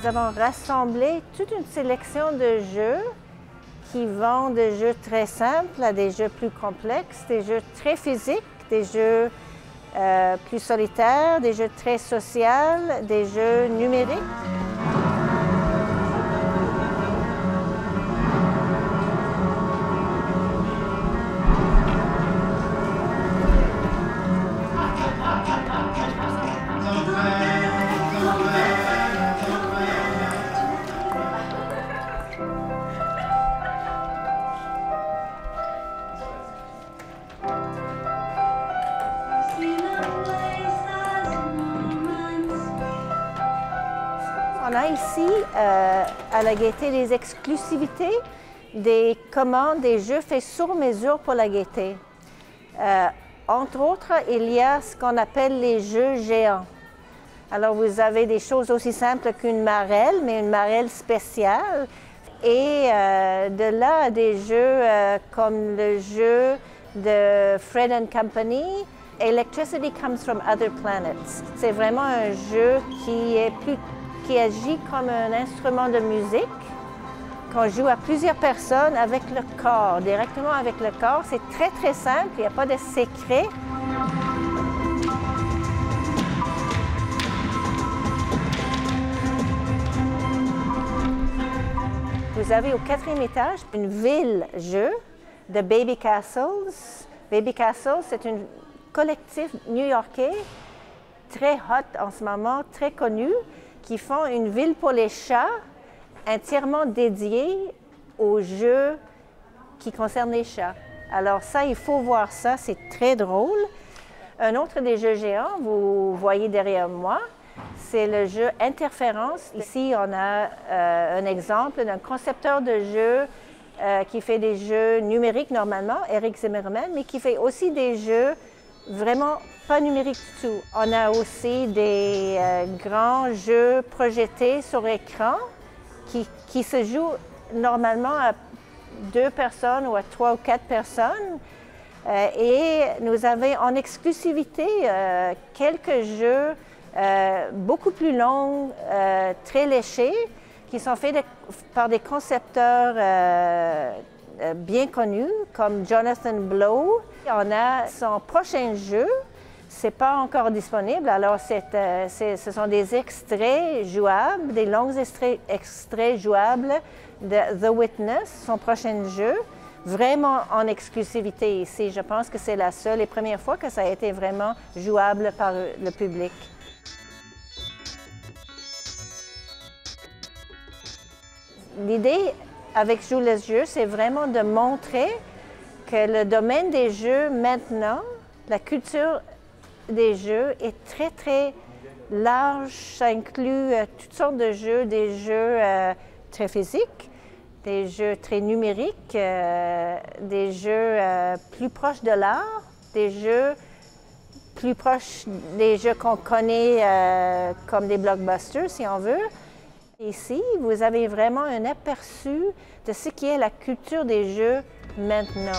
Nous avons rassemblé toute une sélection de jeux qui vont de jeux très simples à des jeux plus complexes, des jeux très physiques, des jeux plus solitaires, des jeux très sociaux, des jeux numériques. On a ici, à la Gaîté, les exclusivités des commandes des jeux faits sur mesure pour la Gaîté. Entre autres, il y a ce qu'on appelle les jeux géants. Alors, vous avez des choses aussi simples qu'une marelle, mais une marelle spéciale. Et de là à des jeux comme le jeu de Fred & Company, Electricity Comes from Other Planets. C'est vraiment un jeu qui agit comme un instrument de musique, qu'on joue à plusieurs personnes avec le corps, directement avec le corps. C'est très, très simple, il n'y a pas de secret. Vous avez au 4e étage une ville-jeu de Baby Castles. Baby Castles, c'est un collectif new-yorkais très hot en ce moment, très connu, qui font une ville pour les chats entièrement dédiée aux jeux qui concernent les chats. Alors ça, il faut voir ça, c'est très drôle. Un autre des jeux géants, vous voyez derrière moi, c'est le jeu Interférence. Ici, on a un exemple d'un concepteur de jeux qui fait des jeux numériques normalement, Eric Zimmerman, mais qui fait aussi des jeux vraiment pas numériques du tout. On a aussi des grands jeux projetés sur écran qui se jouent normalement à 2 personnes ou à 3 ou 4 personnes. Et nous avons en exclusivité quelques jeux beaucoup plus longs, très léchés, qui sont faits par des concepteurs bien connus, comme Jonathan Blow. On a son prochain jeu, c'est pas encore disponible, alors ce sont des extraits jouables, des longs extraits jouables de The Witness, son prochain jeu, vraiment en exclusivité ici. Je pense que c'est la seule et première fois que ça a été vraiment jouable par le public. L'idée avec Joue les jeux, c'est vraiment de montrer que le domaine des jeux maintenant, la culture des jeux est très, très large. Ça inclut toutes sortes de jeux, des jeux très physiques, des jeux très numériques, des jeux plus proches de l'art, des jeux plus proches des jeux qu'on connaît comme des blockbusters, si on veut. Ici, vous avez vraiment un aperçu de ce qui est la culture des jeux maintenant.